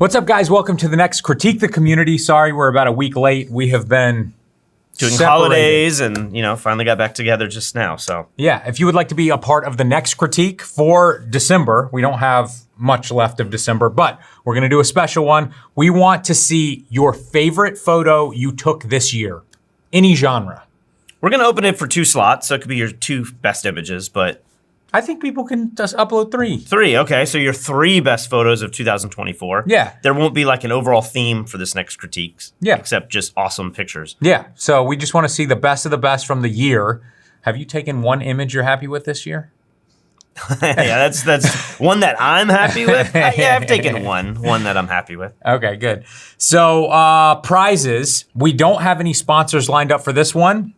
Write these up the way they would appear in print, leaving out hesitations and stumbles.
What's up, guys? Welcome to the next Critique the Community. Sorry, we're about a week late. We have been doing separated. Holidays and, finally got back together just now, so. Yeah, if you would like to be a part of the next critique for December, we don't have much left of December, but we're gonna do a special one. We want to see your favorite photo you took this year, any genre. We're gonna open it for 2 slots, so it could be your 2 best images, but. I think people can just upload 3. 3, okay, so your 3 best photos of 2024. Yeah. There won't be like an overall theme for this next critiques. Yeah. Except just awesome pictures. Yeah, so we just wanna see the best of the best from the year. Have you taken one image you're happy with this year? Yeah, that's one that I'm happy with. Yeah, I've taken one that I'm happy with. Okay, good. So prizes, we don't have any sponsors lined up for this one.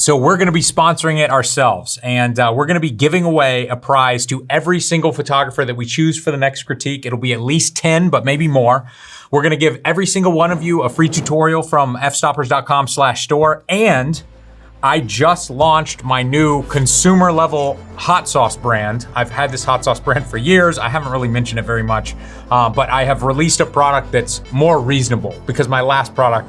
So we're gonna be sponsoring it ourselves, and we're gonna be giving away a prize to every single photographer that we choose for the next critique. It'll be at least 10, but maybe more. We're gonna give every single one of you a free tutorial from fstoppers.com/store, and I just launched my new consumer level hot sauce brand. I've had this hot sauce brand for years. I haven't really mentioned it very much, but I have released a product that's more reasonable because my last bottle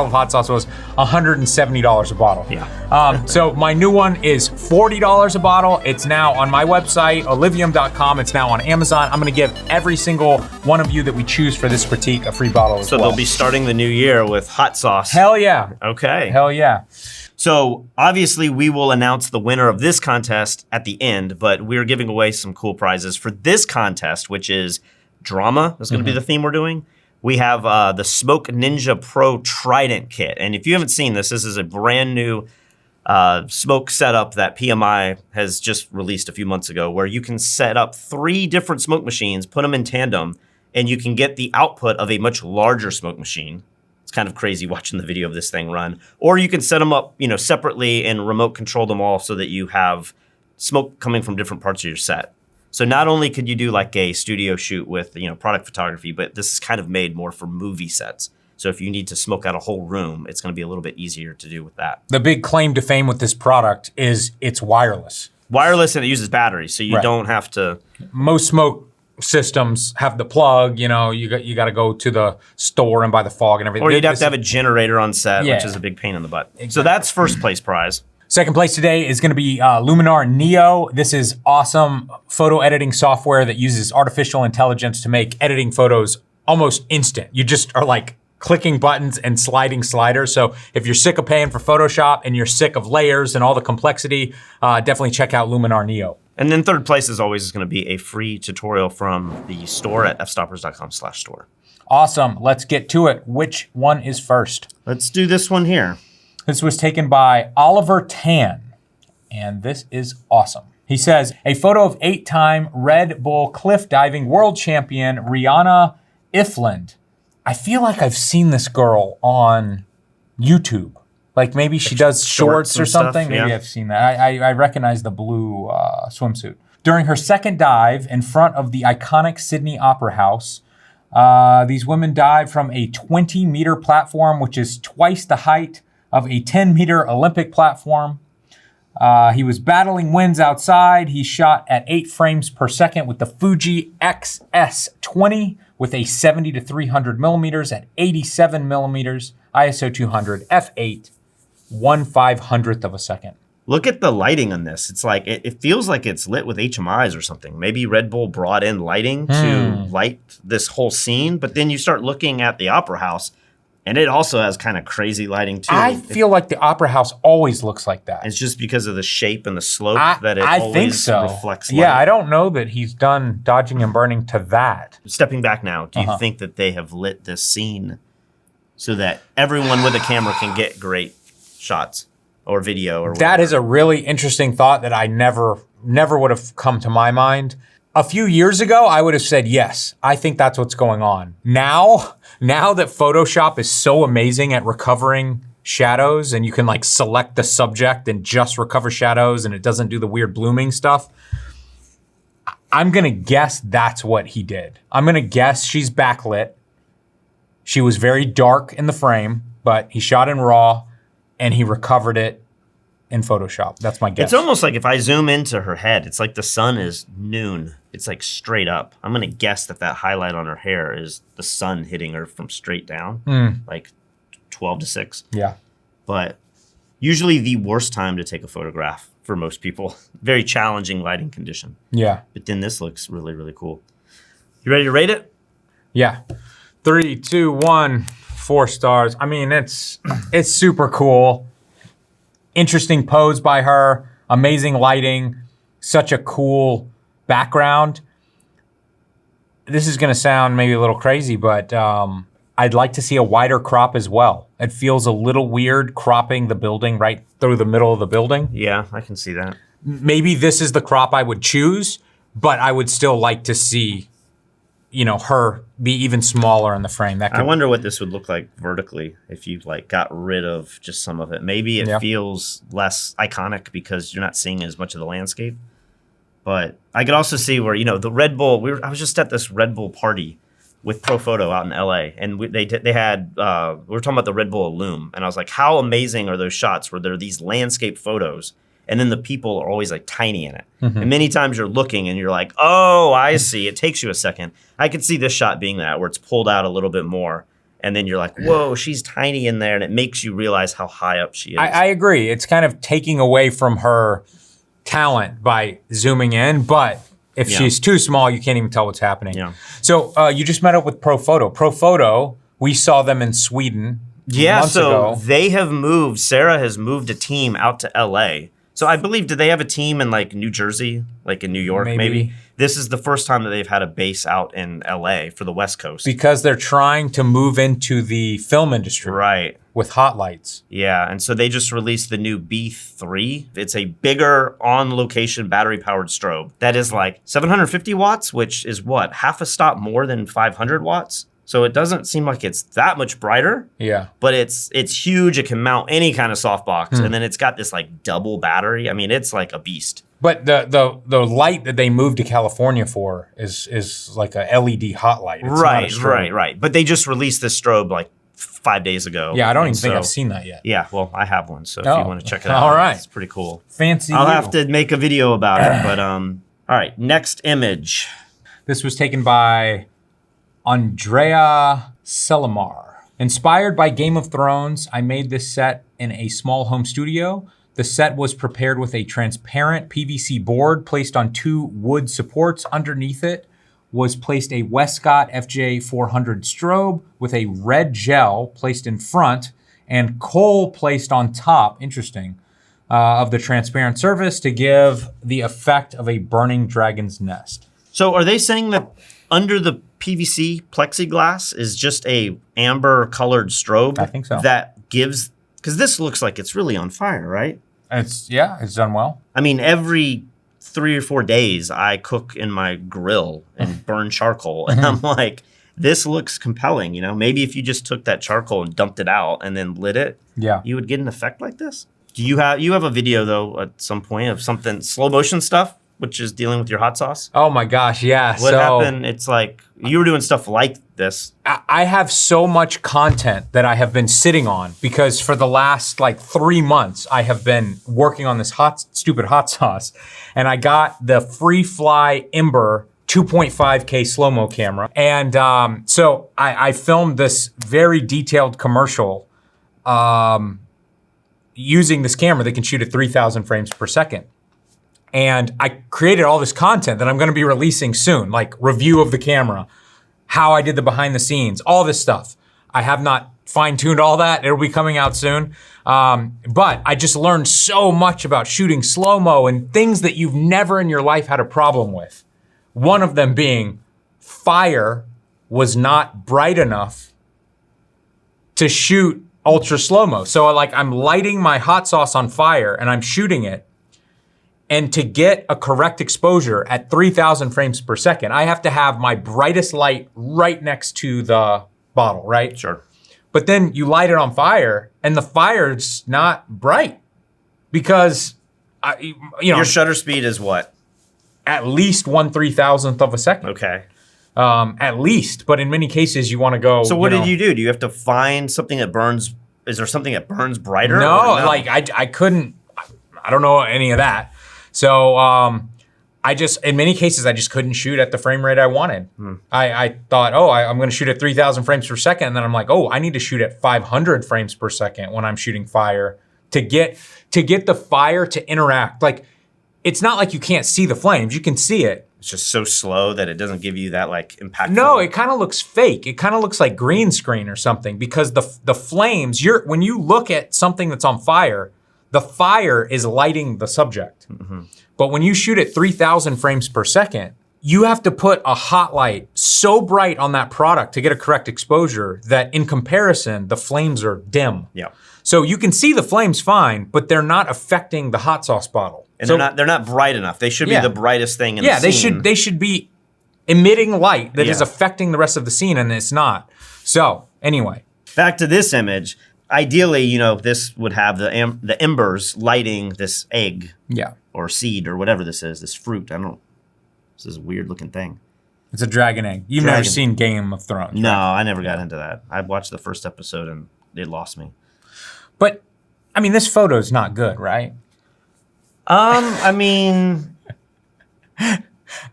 of hot sauce was $170 a bottle. Yeah. So my new one is $40 a bottle. It's now on my website, olivium.com. It's now on Amazon. I'm gonna give every single one of you that we choose for this critique a free bottle as well. So they'll be starting the new year with hot sauce. Hell yeah. Okay. Hell yeah. So obviously we will announce the winner of this contest at the end, but we're giving away some cool prizes for this contest, which is drama. That's gonna be the theme we're doing. We have the Smoke Ninja Pro Trident kit. And if you haven't seen this, this is a brand new smoke setup that PMI has just released a few months ago, where you can set up 3 different smoke machines, put them in tandem, and you can get the output of a much larger smoke machine. It's kind of crazy watching the video of this thing run. Or you can set them up, separately and remote control them all so that you have smoke coming from different parts of your set. So not only could you do like a studio shoot with, product photography, but this is kind of made more for movie sets. So if you need to smoke out a whole room, it's gonna be a little bit easier to do with that. The big claim to fame with this product is it's wireless. Wireless, and it uses batteries, so you don't have to. Most smoke systems have the plug, you got to go to the store and buy the fog and everything. Or you'd have to have a generator on set, Yeah. which is a big pain in the butt. Exactly. So that's first place prize. Second place today is going to be Luminar Neo. This is awesome photo editing software that uses artificial intelligence to make editing photos almost instant. You just are like clicking buttons and sliding sliders. So if you're sick of paying for Photoshop and you're sick of layers and all the complexity, definitely check out Luminar Neo. And then third place, as always, is going to be a free tutorial from the store at fstoppers.com/store. Awesome. Let's get to it. Which one is first? Let's do this one here. This was taken by Oliver Tan, and this is awesome. He says, a photo of 8-time Red Bull cliff diving world champion Rihanna Ifland. I feel like I've seen this girl on YouTube. Like maybe she does shorts or something. Maybe I've seen that. I recognize the blue swimsuit. During her second dive in front of the iconic Sydney Opera House, these women dived from a 20-meter platform, which is twice the height of a 10-meter Olympic platform. He was battling winds outside. He shot at 8 frames per second with the Fuji XS20 with a 70 to 300 millimeters at 87 millimeters, ISO 200, f8. 1/500th of a second. Look at the lighting on this. It's like, it feels like it's lit with HMIs or something. Maybe Red Bull brought in lighting to light this whole scene, but then you start looking at the Opera House, and it also has kind of crazy lighting too. I feel like the Opera House always looks like that. It's just because of the shape and the slope that it I always think so. reflects light. Yeah, I don't know that he's done dodging and burning to that. Stepping back now, do you think that they have lit this scene so that everyone with a camera can get great shots or video or whatever? That is a really interesting thought that I never would have come to my mind. A few years ago, I would have said, yes, I think that's what's going on. Now that Photoshop is so amazing at recovering shadows and you can like select the subject and just recover shadows and it doesn't do the weird blooming stuff, I'm gonna guess that's what he did. I'm gonna guess she's backlit. She was very dark in the frame, but he shot in RAW and he recovered it in Photoshop. That's my guess. It's almost like if I zoom into her head, it's like the sun is noon. It's like straight up. I'm gonna guess that highlight on her hair is the sun hitting her from straight down, like 12 to 6. Yeah. But usually the worst time to take a photograph for most people. Very challenging lighting condition. Yeah. But then this looks really, really cool. You ready to rate it? Yeah. 3, 2, 1, 4 stars. I mean, it's super cool. Interesting pose by her. Amazing lighting. Such a cool background. This is going to sound maybe a little crazy, but I'd like to see a wider crop as well. It feels a little weird cropping the building right through the middle of the building. Yeah, I can see that. Maybe this is the crop I would choose, but I would still like to see, you know, her be even smaller in the frame. That could, I wonder what this would look like vertically if you like got rid of just some of it. Maybe it feels less iconic because you're not seeing as much of the landscape. But I could also see where, you know, the Red Bull, I was just at this Red Bull party with Pro Photo out in LA, and they had, we were talking about the Red Bull Illum, and I was like, how amazing are those shots where there are these landscape photos, and then the people are always like tiny in it. And many times you're looking and you're like, oh, I see. It takes you a second. I could see this shot being that, where it's pulled out a little bit more, and then you're like, whoa, she's tiny in there, and it makes you realize how high up she is. I agree. It's kind of taking away from her talent by zooming in, but if she's too small, you can't even tell what's happening. Yeah. So you just met up with Pro Photo. Pro Photo, we saw them in Sweden months ago. They have moved. Sarah has moved a team out to LA. So I believe, did they have a team in like New Jersey, like in New York maybe? This is the first time that they've had a base out in LA for the West Coast. Because they're trying to move into the film industry. Right. With hot lights. Yeah, and so they just released the new B3. It's a bigger on-location battery-powered strobe that is like 750 watts, which is what, half a stop more than 500 watts? So it doesn't seem like it's that much brighter. Yeah. But it's huge. It can mount any kind of softbox, and then it's got this like double battery. I mean, it's like a beast. But the light that they moved to California for is like a LED hot light. It's right. But they just released this strobe like 5 days ago. Yeah, I don't even think I've seen that yet. Yeah, well, I have one, so if you want to check it out, all right, it's pretty cool. Fancy. I'll have to make a video about it, but all right, next image. This was taken by Andrea Selimar. Inspired by Game of Thrones, I made this set in a small home studio. The set was prepared with a transparent PVC board placed on 2 wood supports. Underneath it was placed a Westcott FJ400 strobe with a red gel placed in front and coal placed on top, interesting, of the transparent surface to give the effect of a burning dragon's nest. So are they saying that under the PVC plexiglass is just a amber colored strobe? I think so. That gives, because this looks like it's really on fire, right? It's done well. I mean, every 3 or 4 days I cook in my grill and burn charcoal, and I'm like, this looks compelling, you know? Maybe if you just took that charcoal and dumped it out and then lit it, you would get an effect like this. Do you have a video though at some point of something slow motion stuff, which is dealing with your hot sauce? Oh my gosh, yeah. What happened? It's like you were doing stuff like this. I have so much content that I have been sitting on because for the last like 3 months, I have been working on this stupid hot sauce. And I got the FreeFly Ember 2.5K slow-mo camera. And so I filmed this very detailed commercial using this camera that can shoot at 3,000 frames per second. And I created all this content that I'm gonna be releasing soon, like review of the camera, how I did the behind the scenes, all this stuff. I have not fine-tuned all that. It'll be coming out soon. But I just learned so much about shooting slow-mo and things that you've never in your life had a problem with. One of them being fire was not bright enough to shoot ultra slow-mo. So like I'm lighting my hot sauce on fire and I'm shooting it. And to get a correct exposure at 3,000 frames per second, I have to have my brightest light right next to the bottle, right? Sure. But then you light it on fire and the fire's not bright because, your shutter speed is what? At least 1/3000th of a second. Okay. At least, but in many cases you want to go. So what did you do? Do you have to find something that burns? Is there something that burns brighter? No, like I couldn't. I don't know any of that. So I just, in many cases, I just couldn't shoot at the frame rate I wanted. I thought, oh, I'm gonna shoot at 3,000 frames per second. And then I'm like, oh, I need to shoot at 500 frames per second when I'm shooting fire to get the fire to interact. Like, it's not like you can't see the flames, you can see it. It's just so slow that it doesn't give you that like impactful. No, it kind of looks fake. It kind of looks like green screen or something because the flames, when you look at something that's on fire, the fire is lighting the subject. But when you shoot at 3,000 frames per second, you have to put a hot light so bright on that product to get a correct exposure that in comparison, the flames are dim. Yeah. So you can see the flames fine, but they're not affecting the hot sauce bottle. And they're not bright enough. They should be the brightest thing in the scene. they should be emitting light that is affecting the rest of the scene, and it's not. So anyway. Back to this image. Ideally, you know, this would have the embers lighting this egg. Yeah. Or seed or whatever this is, this fruit. This is a weird looking thing. It's a dragon egg. You've never seen Game of Thrones, No, right? I never got into that. I watched the first episode and it lost me. But, I mean, this photo is not good, right? I mean...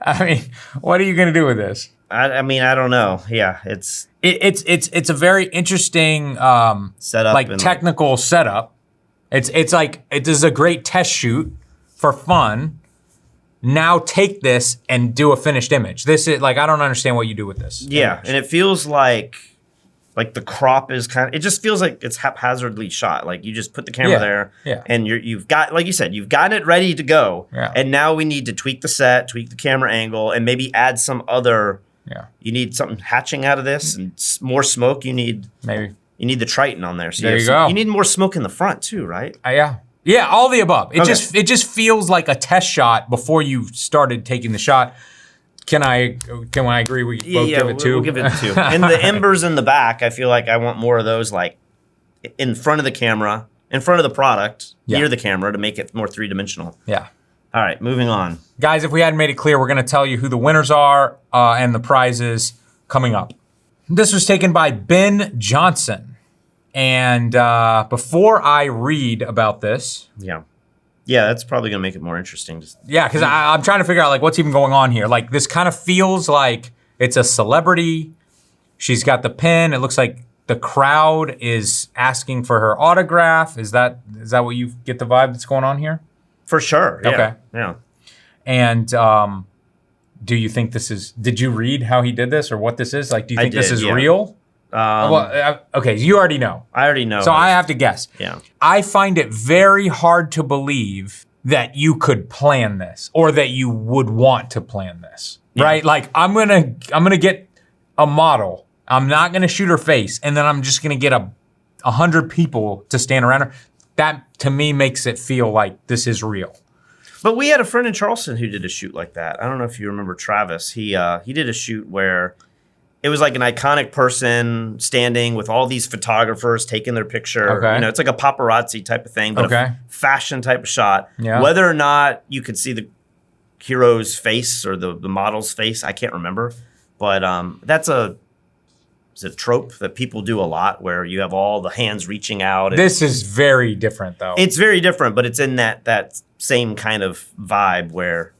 I mean, what are you gonna do with this? I mean, I don't know. Yeah, it's a very interesting setup, like technical setup. It's like it is a great test shoot for fun. Now take this and do a finished image. This is like, I don't understand what you do with this. Yeah, image. and it feels like the crop is it just feels like it's haphazardly shot. Like you just put the camera there and you've got, like you said, you've gotten it ready to go. Yeah. And now we need to tweak the set, tweak the camera angle, and maybe add some other, you need something hatching out of this and more smoke. You need the Triton on there. So there you go. You need more smoke in the front too, right? Yeah, all the above. It just feels like a test shot before you started taking the shot. Can I agree? We both give it 2. We'll give it 2. And the embers in the back, I feel like I want more of those, like in front of the camera, in front of the product, near the camera, to make it more 3-dimensional. Yeah. All right, moving on. Guys, if we hadn't made it clear, we're gonna tell you who the winners are and the prizes coming up. This was taken by Ben Johnson. And before I read about this. Yeah, that's probably gonna make it more interesting. Yeah, because I'm trying to figure out like what's even going on here. Like this kind of feels like it's a celebrity. She's got the pen. It looks like the crowd is asking for her autograph. Is that what you get the vibe that's going on here? For sure. Yeah. Okay. Yeah. And do you think this is? Did you read how he did this or what this is? Like, do you think this is real? Okay, you already know. I already know. So I have to guess. Yeah. I find it very hard to believe that you could plan this or that you would want to plan this, right? Like I'm gonna get a model. I'm not gonna shoot her face, and then I'm just gonna get 100 people to stand around her. That to me makes it feel like this is real. But we had a friend in Charleston who did a shoot like that. I don't know if you remember Travis. He did a shoot where it was like an iconic person standing with all these photographers taking their picture. Okay. You know, it's like a paparazzi type of thing, but a fashion type of shot. Yeah. Whether or not you could see the hero's face or the model's face, I can't remember. But that's a trope that people do a lot where you have all the hands reaching out. This is very different though. It's very different, but it's in that same kind of vibe where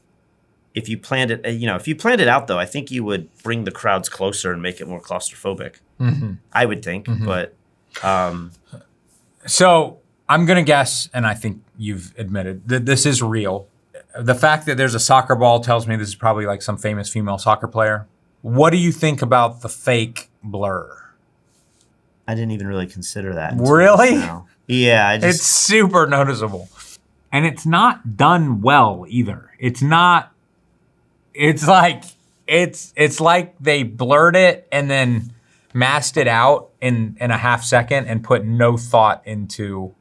if you planned it out though, I think you would bring the crowds closer and make it more claustrophobic. I would think, but. So I'm gonna guess, and I think you've admitted that this is real. The fact that there's a soccer ball tells me this is probably like some famous female soccer player. What do you think about the fake blur? I didn't even really consider that. Really? Yeah. It's super noticeable. And it's not done well either. It's not. It's like they blurred it and then masked it out in a half second and put no thought into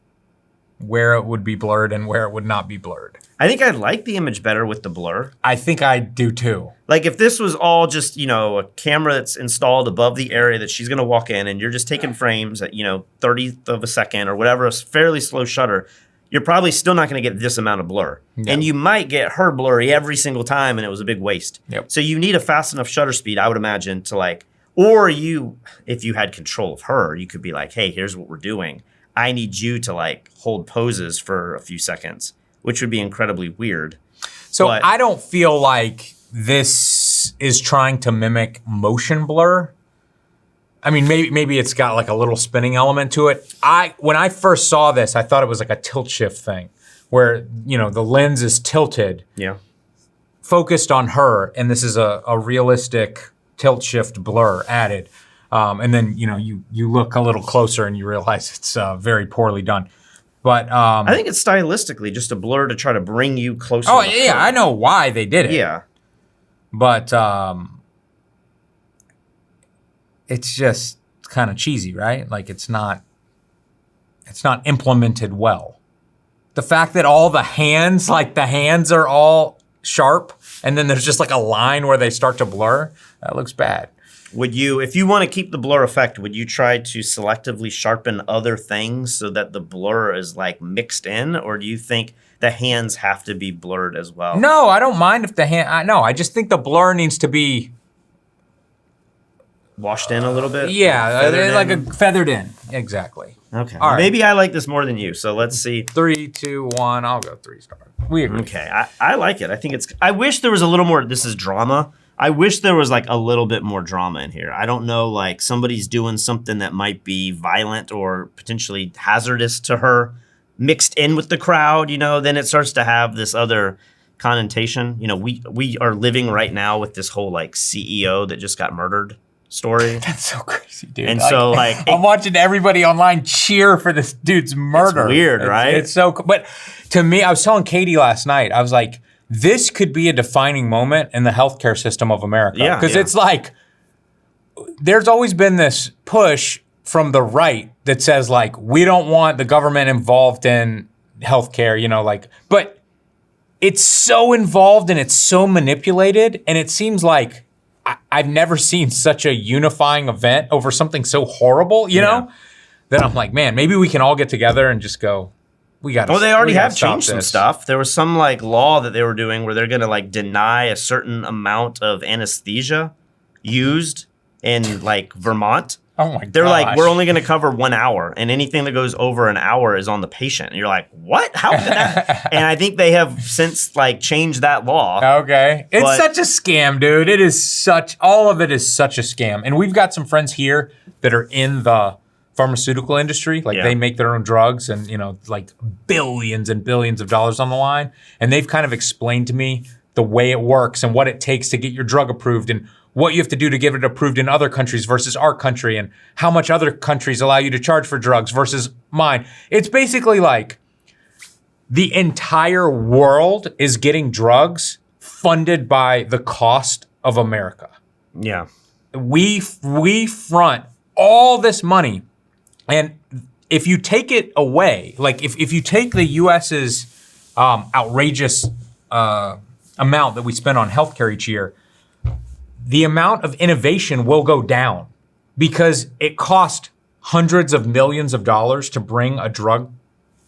where it would be blurred and where it would not be blurred. I think I like the image better with the blur. I think I do too. Like if this was all just, a camera that's installed above the area that she's gonna walk in and you're just taking frames at, 30th of a second or whatever, a fairly slow shutter, you're probably still not going to get this amount of blur. Yep. And you might get her blurry every single time and it was a big waste. Yep. So you need a fast enough shutter speed, I would imagine, to or if you had control of her, you could be like, hey, here's what we're doing. I need you to hold poses for a few seconds. which would be incredibly weird. So I don't feel like this is trying to mimic motion blur. I mean, maybe it's got like a little spinning element to it. When I first saw this, I thought it was like a tilt shift thing where, you know, the lens is tilted, focused on her, and this is a realistic tilt shift blur added. And then, you know, you look a little closer and you realize it's very poorly done. But I think it's stylistically just a blur to try to bring you closer. Oh, yeah, I know why they did it. Yeah. But it's just kind of cheesy, right? Like it's not implemented well. The fact that all the hands are all sharp and then there's just like a line where they start to blur, that looks bad. Would you, if you want to keep the blur effect, would you try to selectively sharpen other things so that the blur is like mixed in? Or do you think the hands have to be blurred as well? No, I don't mind if the hand, no, I just think the blur needs to be washed in a little bit? Yeah, like a feathered in, exactly. Okay, all right. Maybe I like this more than you, so let's see. 3, 2, 1, I'll go 3 stars. We agree. Okay, I like it. I think it's, I wish there was a little more, this is drama. I wish there was like a little bit more drama in here. I don't know, like somebody's doing something that might be violent or potentially hazardous to her mixed in with the crowd, you know, then it starts to have this other connotation. You know, we are living right now with this whole like CEO that just got murdered story. That's so crazy, dude. And so like I'm watching everybody online cheer for this dude's murder. It's weird, right? It's so, but to me, I was telling Katie last night, I was like, this could be a defining moment in the healthcare system of America. Yeah. Because it's like, there's always been this push from the right that says like, we don't want the government involved in healthcare, you know, like, but it's so involved and it's so manipulated. And it seems like I've never seen such a unifying event over something so horrible, you know, that I'm like, man, maybe we can all get together and just go, we got to. Well, they already have changed some stuff. There was some like law that they were doing where they're going to like deny a certain amount of anesthesia used in like Vermont. Oh my god. They're like, we're only going to cover 1 hour, and anything that goes over an hour is on the patient. And you're like, what? How could that? And I think they have since like changed that law. Okay. It's such a scam, dude. It is such, all of it is such a scam. And we've got some friends here that are in the pharmaceutical industry. Like they make their own drugs and, you know, like billions and billions of dollars on the line. And they've kind of explained to me the way it works and what it takes to get your drug approved and what you have to do to get it approved in other countries versus our country and how much other countries allow you to charge for drugs versus mine. It's basically like the entire world is getting drugs funded by the cost of America. Yeah. We front all this money. And if you take it away, like if you take the US's outrageous amount that we spend on healthcare each year, the amount of innovation will go down because it costs hundreds of millions of dollars to bring a drug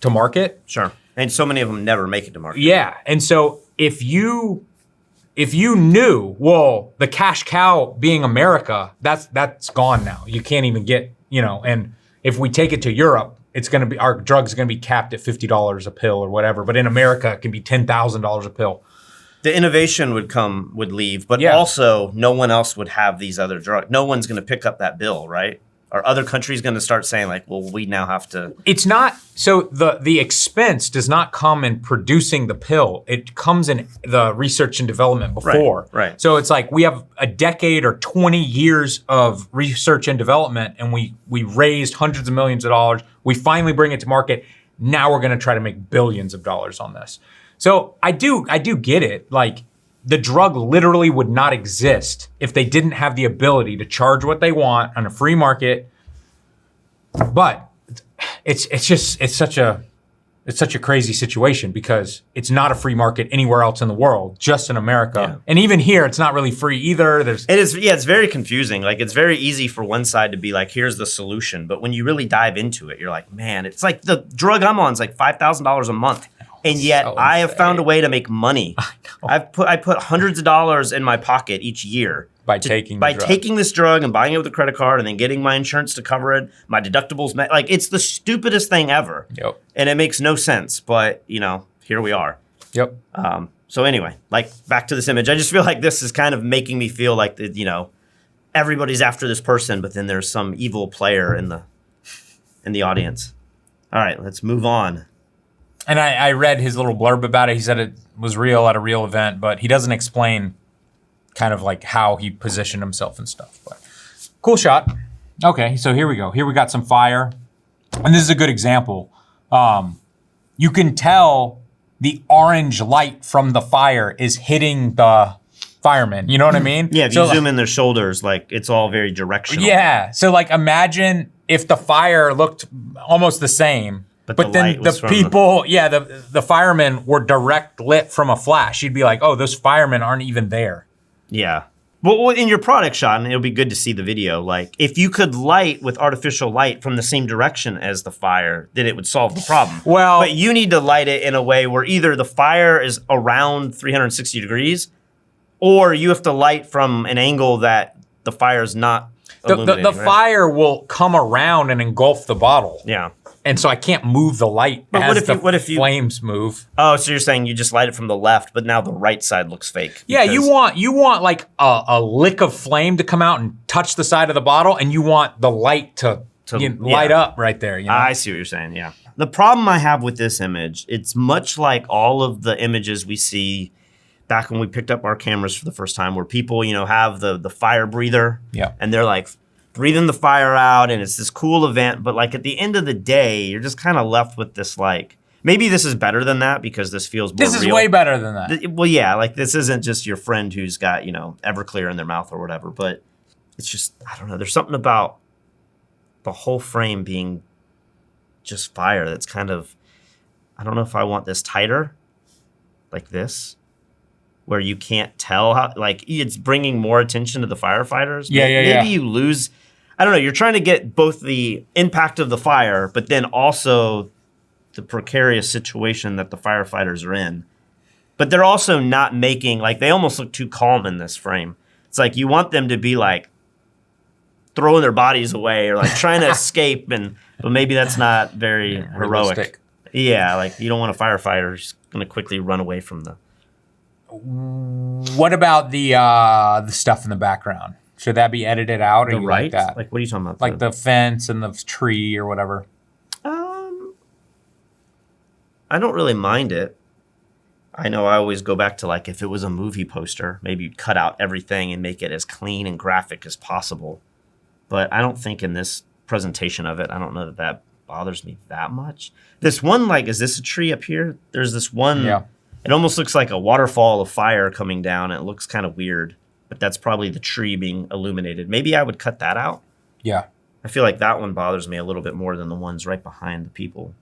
to market. Sure. And so many of them never make it to market. Yeah. And so if you knew, well, the cash cow being America, that's gone now. You can't even get, you know, and if we take it to Europe, it's going to be, our drugs going to be capped at $50 a pill or whatever. But in America, it can be $10,000 a pill. The innovation would leave, but also no one else would have these other drugs. No one's going to pick up that bill, right? Are other countries going to start saying like, well, we now have to? It's not, so the expense does not come in producing the pill. It comes in the research and development before. Right. So it's like we have a decade or 20 years of research and development and we raised hundreds of millions of dollars. We finally bring it to market. Now we're going to try to make billions of dollars on this. So I do get it. Like the drug literally would not exist if they didn't have the ability to charge what they want on a free market. But it's such a crazy situation because it's not a free market anywhere else in the world, just in America. Yeah. And even here, it's not really free either. It's very confusing. Like it's very easy for one side to be like, here's the solution. But when you really dive into it, you're like, man, it's like the drug I'm on is like $5,000 a month. And yet I have found a way to make money. I put hundreds of dollars in my pocket each year by taking this drug and buying it with a credit card and then getting my insurance to cover it, my deductibles. Like it's the stupidest thing ever. Yep. And it makes no sense. But you know, here we are. Yep. So anyway, like back to this image, I just feel like this is kind of making me feel like, everybody's after this person, but then there's some evil player in the audience. All right, let's move on. And I read his little blurb about it. He said it was real at a real event, but he doesn't explain kind of like how he positioned himself and stuff. But cool shot. Okay, so here we go. Here we got some fire. And this is a good example. You can tell the orange light from the fire is hitting the firemen. You know what I mean? Yeah, if you zoom in their shoulders, like it's all very directional. Yeah, so like imagine if the fire looked almost the same, but then the people, the firemen were direct lit from a flash. You'd be like, oh, those firemen aren't even there. Yeah. Well, in your product shot, and it'll be good to see the video, like if you could light with artificial light from the same direction as the fire, then it would solve the problem. Well, but you need to light it in a way where either the fire is around 360 degrees, or you have to light from an angle that the fire is not illuminating. The fire will come around and engulf the bottle. Yeah. And so I can't move the light what if flames move. Oh, so you're saying you just light it from the left, but now the right side looks fake. Yeah, you want like a lick of flame to come out and touch the side of the bottle, and you want the light to light up right there. You know? I see what you're saying, yeah. The problem I have with this image, it's much like all of the images we see back when we picked up our cameras for the first time, where people, have the fire breather, and they're like breathing the fire out, and it's this cool event. But like at the end of the day, you're just kind of left with this like, maybe this is better than that because this feels more real. This is way better than that. Well, yeah, like this isn't just your friend who's got, Everclear in their mouth or whatever, but it's just, I don't know. There's something about the whole frame being just fire that's kind of, I don't know if I want this tighter, like this, where you can't tell how, like it's bringing more attention to the firefighters. Maybe you lose, I don't know, you're trying to get both the impact of the fire, but then also the precarious situation that the firefighters are in. But they're also not making, like they almost look too calm in this frame. It's like you want them to be like throwing their bodies away or like trying to escape, but maybe that's not very heroic. Realistic. Yeah, like you don't want a firefighter who's gonna quickly run away from the. What about the stuff in the background? Should that be edited out, or you like that? Like what are you talking about? Like the fence and the tree or whatever. I don't really mind it. I know I always go back to like if it was a movie poster, maybe you'd cut out everything and make it as clean and graphic as possible. But I don't think in this presentation of it, I don't know that bothers me that much. This one, like, is this a tree up here? There's this one. Yeah. It almost looks like a waterfall of fire coming down. And it looks kind of weird, but that's probably the tree being illuminated. Maybe I would cut that out. Yeah. I feel like that one bothers me a little bit more than the ones right behind the people.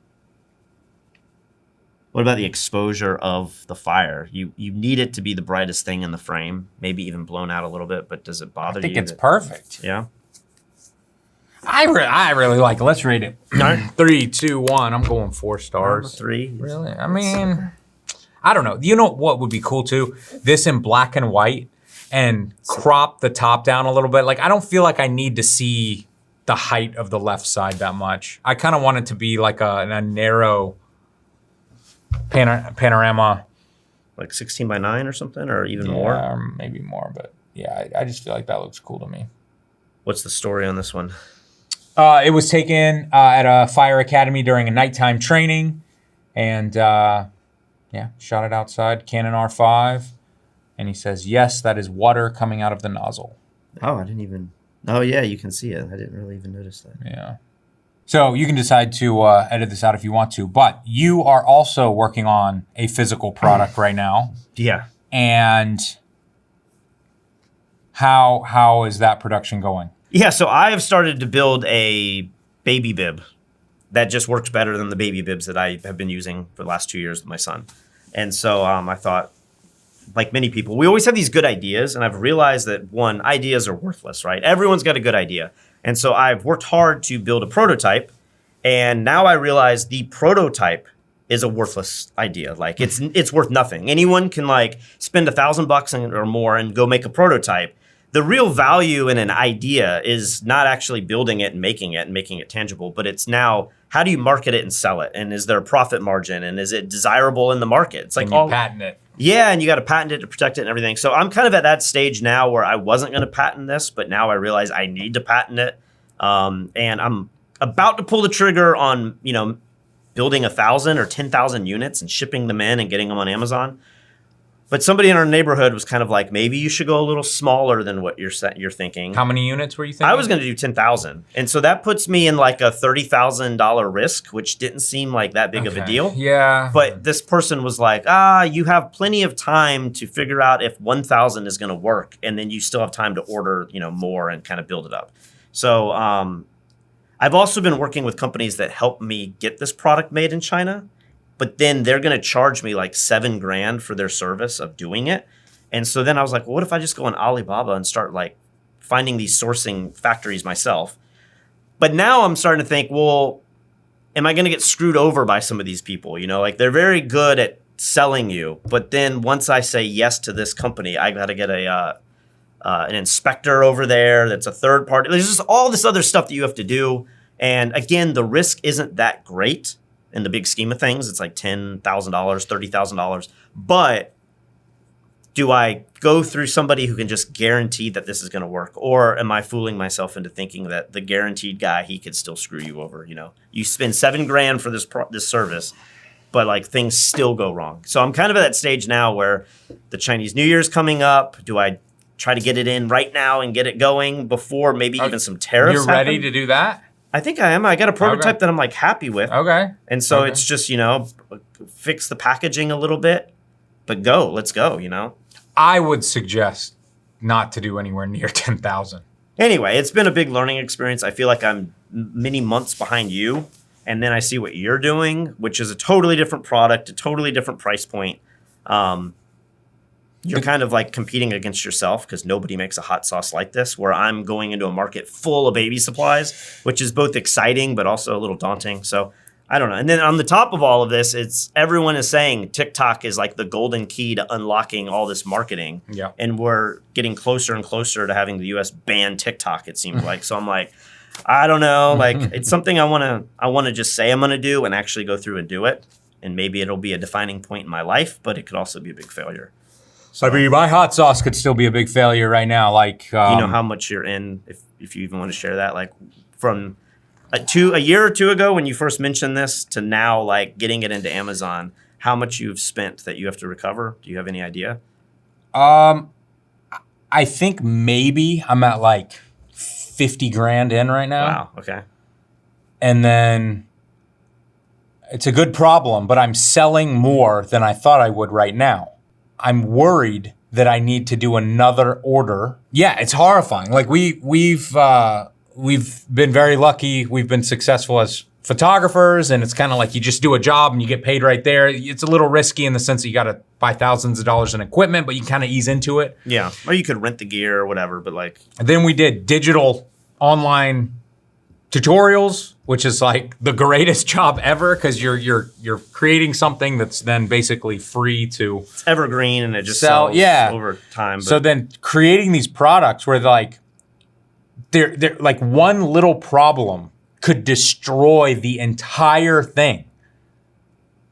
What about the exposure of the fire? You need it to be the brightest thing in the frame, maybe even blown out a little bit, but does it bother you? I think it's perfect. Yeah. I really like it. Let's rate it. 3, 2, 1. I'm going 4 stars. 3. Really? I mean, I don't know. You know what would be cool too? This in black and white and crop the top down a little bit. Like I don't feel like I need to see the height of the left side that much. I kind of want it to be like a narrow panorama. Like 16 by 9 or something, or even more? Yeah, maybe more, but yeah, I just feel like that looks cool to me. What's the story on this one? It was taken at a fire academy during a nighttime training, and shot it outside, Canon R5, and he says, yes, that is water coming out of the nozzle. Oh, I didn't even, oh yeah, you can see it. I didn't really even notice that. Yeah. So you can decide to edit this out if you want to, but you are also working on a physical product right now. Yeah. And how is that production going? Yeah, so I have started to build a baby bib that just works better than the baby bibs that I have been using for the last 2 years with my son. And so I thought, like many people, we always have these good ideas, and I've realized that, one, ideas are worthless, right? Everyone's got a good idea. And so I've worked hard to build a prototype, and now I realize the prototype is a worthless idea. Like it's worth nothing. Anyone can like spend $1,000 or more and go make a prototype. The real value in an idea is not actually building it and making it tangible, but it's now how do you market it and sell it? And is there a profit margin? And is it desirable in the market? It's like you patent it. Yeah, and you got to patent it to protect it and everything. So I'm kind of at that stage now where I wasn't going to patent this, but now I realize I need to patent it. And I'm about to pull the trigger on, building 1,000 or 10,000 units and shipping them in and getting them on Amazon. But somebody in our neighborhood was kind of like, maybe you should go a little smaller than what you're thinking. How many units were you thinking? I was going to do 10,000. And so that puts me in like a $30,000 risk, which didn't seem like that big of a deal. Yeah. But this person was like, you have plenty of time to figure out if 1,000 is going to work. And then you still have time to order, more and kind of build it up. So I've also been working with companies that help me get this product made in China. But then they're going to charge me like $7,000 for their service of doing it. And so then I was like, well, what if I just go on Alibaba and start like finding these sourcing factories myself? But now I'm starting to think, well, am I going to get screwed over by some of these people? Like they're very good at selling you. But then once I say yes to this company, I got to get an inspector over there that's a third party. There's just all this other stuff that you have to do. And again, the risk isn't that great. In the big scheme of things, it's like $10,000, $30,000. But do I go through somebody who can just guarantee that this is going to work? Or am I fooling myself into thinking that the guaranteed guy, he could still screw you over? You spend $7,000 for this service, but like things still go wrong. So I'm kind of at that stage now where the Chinese New Year's coming up. Do I try to get it in right now and get it going before maybe even some tariffs You're ready to do that? I think I am. I got a prototype that I'm like happy with. Okay. And so it's just, fix the packaging a little bit, but let's go. I would suggest not to do anywhere near 10,000. Anyway, it's been a big learning experience. I feel like I'm many months behind you. And then I see what you're doing, which is a totally different product, a totally different price point. You're kind of like competing against yourself because nobody makes a hot sauce like this, where I'm going into a market full of baby supplies, which is both exciting but also a little daunting. So I don't know. And then on the top of all of this, everyone is saying TikTok is like the golden key to unlocking all this marketing. Yeah. And we're getting closer and closer to having the US ban TikTok, it seems like. So I'm like, I don't know. Like it's something I want to just say I'm going to do and actually go through and do it. And maybe it'll be a defining point in my life, but it could also be a big failure. So, my hot sauce could still be a big failure right now. Like, do you know how much you're in, if you even want to share that? Like from a year or two ago when you first mentioned this to now, like getting it into Amazon, how much you've spent that you have to recover? Do you have any idea? I think maybe I'm at like 50 grand in right now. Wow. Okay. And then it's a good problem, but I'm selling more than I thought I would right now. I'm worried that I need to do another order. Yeah, it's horrifying. Like we've been very lucky. We've been successful as photographers, and it's kind of like you just do a job and you get paid right there. It's a little risky in the sense that you got to buy thousands of dollars in equipment, but you kind of ease into it. Yeah, or you could rent the gear or whatever. But like, and then we did digital online tutorials, which is like the greatest job ever because you're creating something that's then basically free to it's evergreen and it just sell sells over time. But. So then creating these products where they're like one little problem could destroy the entire thing.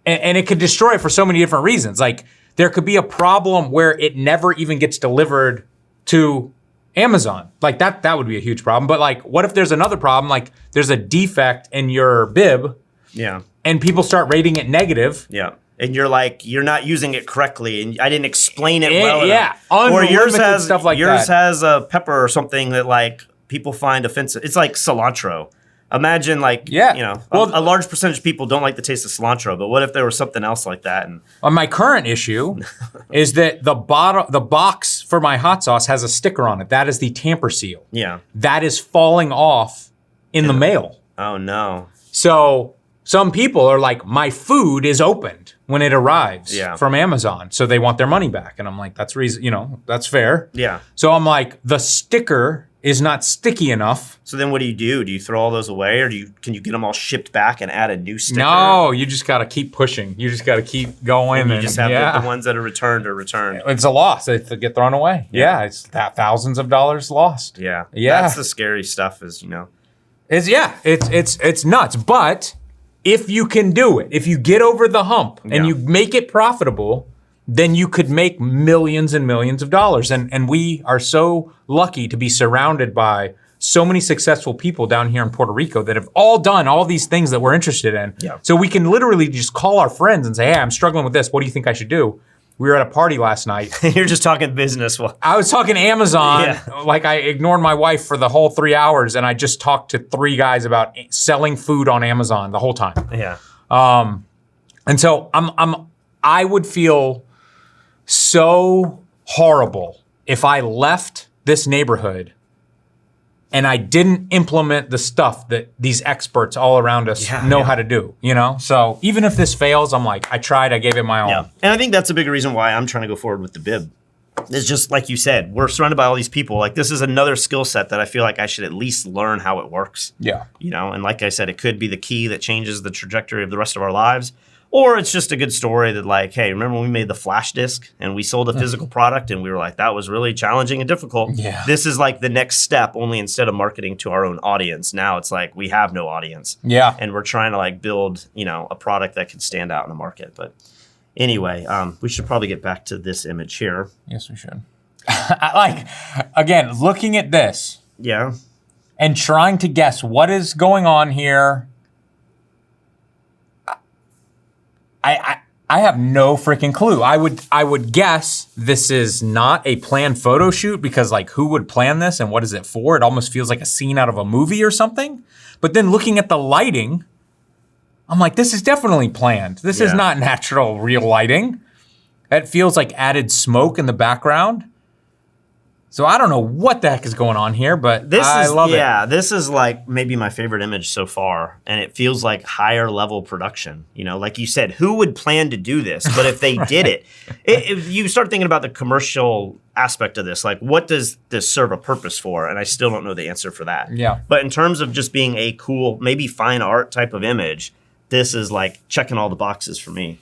And it could destroy it for so many different reasons. Like there could be a problem where it never even gets delivered to Amazon. Like that would be a huge problem. But like, what if there's another problem? Like there's a defect in your bib. Yeah. And people start rating it negative. Yeah. And you're like, you're not using it correctly, and I didn't explain it well yeah, enough. Or yours has stuff like yours that. has a pepper or something that like people find offensive. It's like cilantro. Imagine like, a large percentage of people don't like the taste of cilantro, but what if there was something else like that? And my current issue is that the box for my hot sauce has a sticker on it. That is the tamper seal. Yeah. That is falling off in the mail. Oh no. So some people are like, my food is opened when it arrives from Amazon, so they want their money back. And I'm like, that's that's fair. Yeah. So I'm like, the sticker is not sticky enough. So then what do? Do you throw all those away, or can you get them all shipped back and add a new sticker? No, you just got to keep pushing. You just got to keep going. And you just have the ones that are returned are returned. It's a loss. They get thrown away. Yeah, it's thousands of dollars lost. Yeah. Yeah. That's the scary stuff is, It's nuts. But if you can do it, if you get over the hump and Yeah. you make it profitable, then you could make millions and millions of dollars. And we are so lucky to be surrounded by so many successful people down here in Puerto Rico that have all done all these things that we're interested in. Yeah. So we can literally just call our friends and say, hey, I'm struggling with this. What do you think I should do? We were at a party last night. You're just talking business. Well, I was talking Amazon. Yeah. Like I ignored my wife for the whole 3 hours and I just talked to 3 guys about selling food on Amazon the whole time. yeah. And so I would feel so horrible if I left this neighborhood and I didn't implement the stuff that these experts all around us know how to do, you know? So even if this fails, I'm like, I tried, I gave it my all. Yeah. And I think that's a big reason why I'm trying to go forward with the bib. It's just like you said, we're surrounded by all these people. Like this is another skill set that I feel like I should at least learn how it works. Yeah. You know, and like I said, it could be the key that changes the trajectory of the rest of our lives. Or it's just a good story that like, hey, remember when we made the flash disk and we sold a physical product and we were like, that was really challenging and difficult. Yeah. This is like the next step, only instead of marketing to our own audience. Now it's like we have no audience. Yeah. And we're trying to like build, you know, a product that can stand out in the market. But anyway, we should probably get back to this image here. Yes, we should. Like, again, looking at this Yeah. and trying to guess what is going on here. I have no freaking clue. I would guess this is not a planned photo shoot because like who would plan this and what is it for? It almost feels like a scene out of a movie or something. But then looking at the lighting, I'm like, this is definitely planned. This is not natural, real lighting. It feels like added smoke in the background. So I don't know what the heck is going on here, but I love it. Yeah, this is like maybe my favorite image so far. And it feels like higher level production. You know, like you said, who would plan to do this? But if they did it, you start thinking about the commercial aspect of this. Like, what does this serve a purpose for? And I still don't know the answer for that. Yeah. But in terms of just being a cool, maybe fine art type of image, this is like checking all the boxes for me.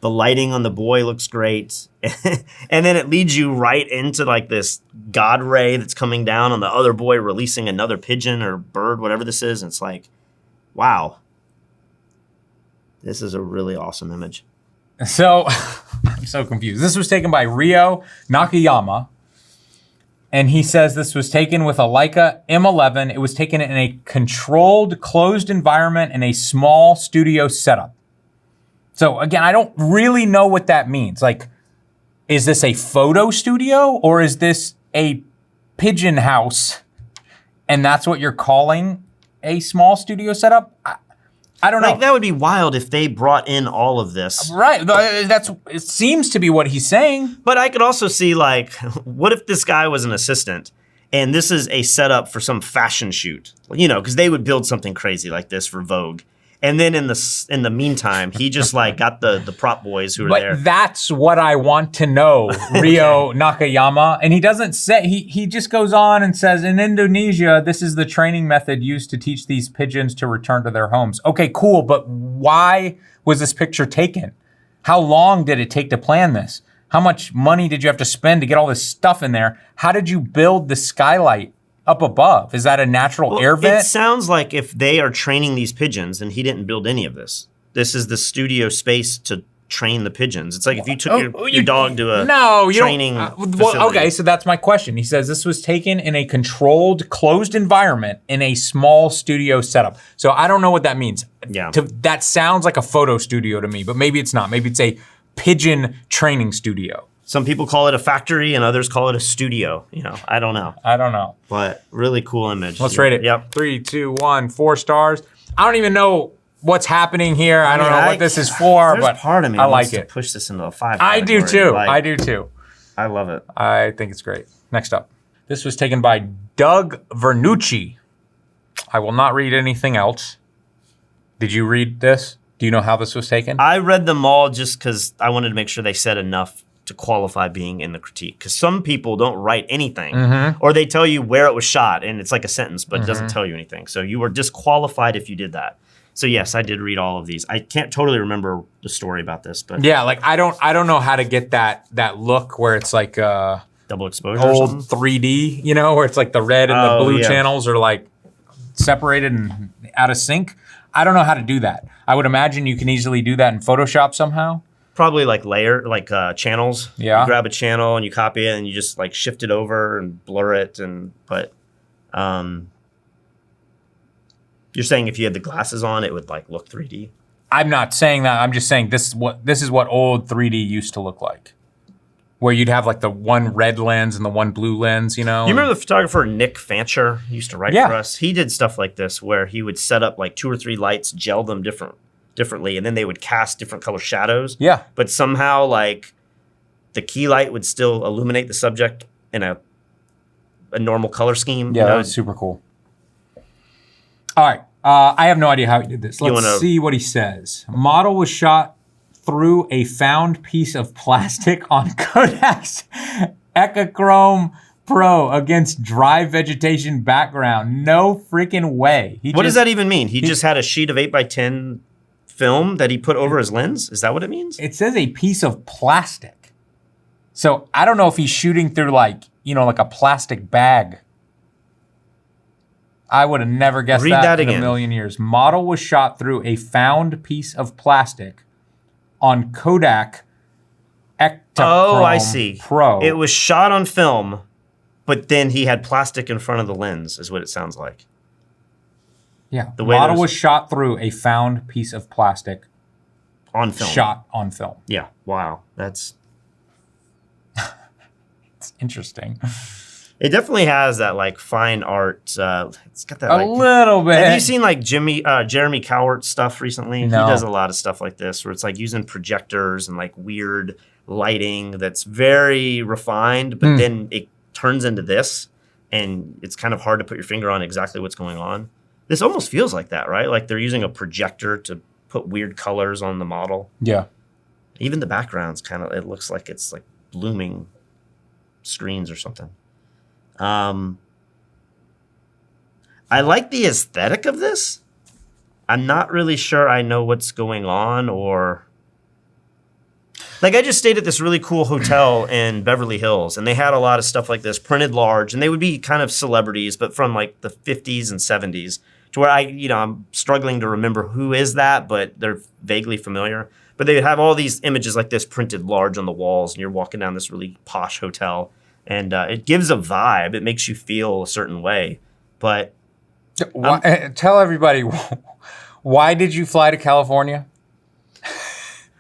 The lighting on the boy looks great. And then it leads you right into like this God ray that's coming down on the other boy releasing another pigeon or bird, whatever this is. And it's like, wow. This is a really awesome image. So I'm so confused. This was taken by Ryo Nakayama. And he says this was taken with a Leica M11. It was taken in a controlled, closed environment in a small studio setup. So again, I don't really know what that means. Like, is this a photo studio or is this a pigeon house? And that's what you're calling a small studio setup? I don't know. Like, that would be wild if they brought in all of this. Right, it seems to be what he's saying. But I could also see, like, what if this guy was an assistant and this is a setup for some fashion shoot? You know, because they would build something crazy like this for Vogue. And then in the meantime, he just like got the prop boys who are there. But that's what I want to know, Ryo Nakayama. And he doesn't say, he just goes on and says, in Indonesia, this is the training method used to teach these pigeons to return to their homes. Okay, cool, but why was this picture taken? How long did it take to plan this? How much money did you have to spend to get all this stuff in there? How did you build the skylight up above? Is that a natural air vent? It sounds like if they are training these pigeons, and he didn't build any of this. This is the studio space to train the pigeons. It's like if you took your dog to a training facility. Okay, so that's my question. He says this was taken in a controlled, closed environment in a small studio setup. So I don't know what that means. Yeah. That sounds like a photo studio to me, but maybe it's not. Maybe it's a pigeon training studio. Some people call it a factory and others call it a studio. You know, I don't know. But really cool image. Let's rate it. Yep. 3, 2, 1, 4 stars. I don't even know what's happening here. I don't know what this is for, but part of me I like wants it. to push this into a 5 I do category. too. Like, I do too. I love it. I think it's great. Next up. This was taken by Doug Vernucci. I will not read anything else. Did you read this? Do you know how this was taken? I read them all just because I wanted to make sure they said enough to qualify being in the critique. Because some people don't write anything, or they tell you where it was shot, and it's like a sentence, but it doesn't tell you anything. So you were disqualified if you did that. So yes, I did read all of these. I can't totally remember the story about this, but yeah, like I don't know how to get that look where it's like double exposure or old something? 3D, you know, where it's like the red and the blue channels are like separated and out of sync. I don't know how to do that. I would imagine you can easily do that in Photoshop somehow. Probably like channels. Yeah. You grab a channel and you copy it and you just like shift it over and blur it but you're saying if you had the glasses on, it would like look 3D? I'm not saying that. I'm just saying this is what old 3D used to look like, where you'd have like the one red lens and the one blue lens, you know? You remember the photographer Nick Fancher? He used to write for us. He did stuff like this where he would set up like 2 or 3 lights, gel them differently, and then they would cast different color shadows. Yeah. But somehow like the key light would still illuminate the subject in a normal color scheme. Yeah, that was super cool. All right. I have no idea how he did this. Let's see what he says. Model was shot through a found piece of plastic on Kodak's Echochrome Pro against dry vegetation background. No freaking way. What does that even mean? He just had a sheet of 8x10 film that he put over his lens? Is that what it means? It says a piece of plastic. So I don't know if he's shooting through like a plastic bag. I would have never guessed that in a million years. Model was shot through a found piece of plastic on Kodak Echochrome Pro. It was shot on film, but then he had plastic in front of the lens, is what it sounds like. Yeah. The model was shot through a found piece of plastic on film. Shot on film. Yeah. Wow. That's it's interesting. It definitely has that like fine art. It's got that a little bit. Have you seen like Jeremy Cowart's stuff recently? No. He does a lot of stuff like this, where it's like using projectors and like weird lighting that's very refined, but then it turns into this, and it's kind of hard to put your finger on exactly what's going on. This almost feels like that, right? Like they're using a projector to put weird colors on the model. Yeah. Even the background's it looks like it's like blooming screens or something. I like the aesthetic of this. I'm not really sure I know what's going on, or like I just stayed at this really cool hotel in Beverly Hills, and they had a lot of stuff like this printed large, and they would be kind of celebrities, but from like the 50s and 70s, to where I'm struggling to remember who is that, but they're vaguely familiar. But they would have all these images like this printed large on the walls, and you're walking down this really posh hotel. And it gives a vibe. It makes you feel a certain way. But tell everybody, why did you fly to California?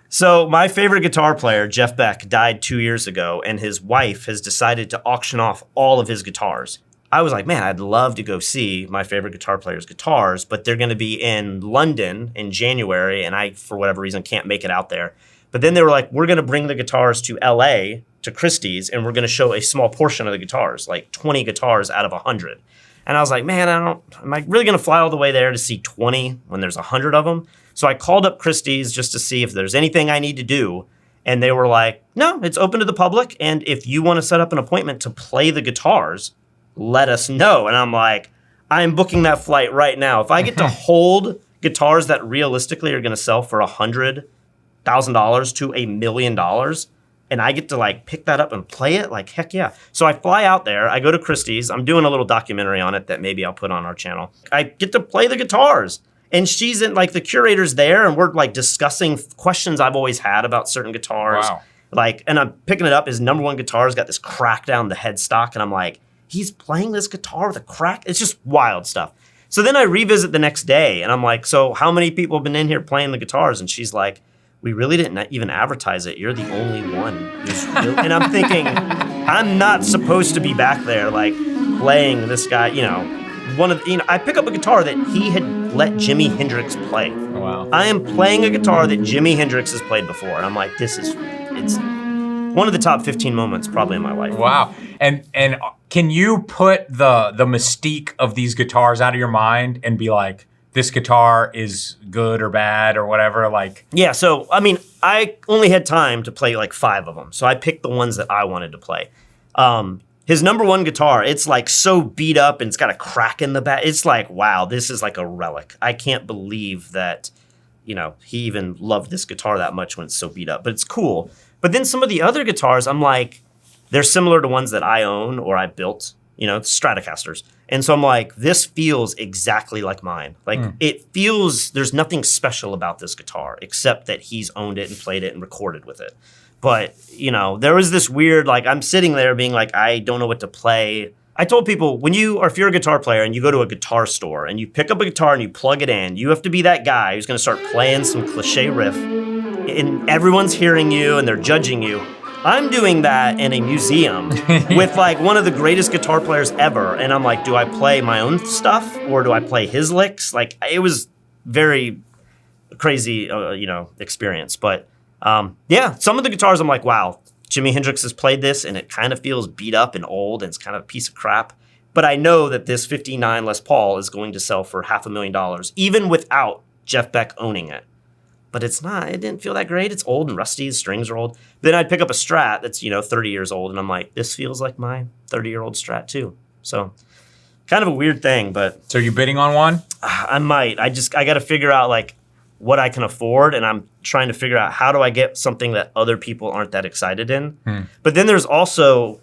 So my favorite guitar player, Jeff Beck, died 2 years ago, and his wife has decided to auction off all of his guitars. I was like, man, I'd love to go see my favorite guitar player's guitars, but they're going to be in London in January, and I, for whatever reason, can't make it out there. But then they were like, we're going to bring the guitars to LA, to Christie's, and we're going to show a small portion of the guitars, like 20 guitars out of 100. And I was like, man, am I really going to fly all the way there to see 20 when there's 100 of them? So I called up Christie's just to see if there's anything I need to do. And they were like, no, it's open to the public. And if you want to set up an appointment to play the guitars, let us know. And I'm like, I'm booking that flight right now. If I get to hold guitars that realistically are going to sell for $100,000 to $1 million, and I get to like pick that up and play it, like heck yeah. So I fly out there, I go to Christie's, I'm doing a little documentary on it that maybe I'll put on our channel. I get to play the guitars, and she's in, like the curator's there, and we're like discussing questions I've always had about certain guitars. Wow. Like, and I'm picking it up, his number one guitar's got this crack down the headstock, and I'm like, he's playing this guitar with a crack? It's just wild stuff. So then I revisit the next day, and I'm like, so how many people have been in here playing the guitars? And she's like, we really didn't even advertise it. You're the only one. And I'm thinking, I'm not supposed to be back there, like, playing this guy, I pick up a guitar that he had let Jimi Hendrix play. Wow. I am playing a guitar that Jimi Hendrix has played before. And I'm like, it's one of the top 15 moments probably in my life. Wow. And can you put the mystique of these guitars out of your mind and be like, this guitar is good or bad or whatever, like? Yeah, so, I mean, I only had time to play like 5 of them. So I picked the ones that I wanted to play. His number one guitar, it's like so beat up and it's got a crack in the back. It's like, wow, this is like a relic. I can't believe that, he even loved this guitar that much when it's so beat up. But it's cool. But then some of the other guitars, I'm like, they're similar to ones that I own or I built. you know, Stratocasters. And so I'm like, this feels exactly like mine. Like it feels, there's nothing special about this guitar except that he's owned it and played it and recorded with it. But, you know, there was this weird, like, I'm sitting there being like, I don't know what to play. I told people, if you're a guitar player and you go to a guitar store and you pick up a guitar and you plug it in, you have to be that guy who's going to start playing some cliche riff and everyone's hearing you and they're judging you. I'm doing that in a museum with like one of the greatest guitar players ever. And I'm like, do I play my own stuff or do I play his licks? Like, it was very crazy, you know, experience. But yeah, some of the guitars I'm like, wow, Jimi Hendrix has played this and it kind of feels beat up and old and it's kind of a piece of crap. But I know that this 59 Les Paul is going to sell for $500,000, even without Jeff Beck owning it. But it's not, it didn't feel that great. It's old and rusty, the strings are old. Then I'd pick up a Strat that's, you know, 30 years old and I'm like, this feels like my 30-year-old Strat too. So kind of a weird thing, but. So you're bidding on one? I might. I got to figure out like what I can afford, and I'm trying to figure out how do I get something that other people aren't that excited in. But then there's also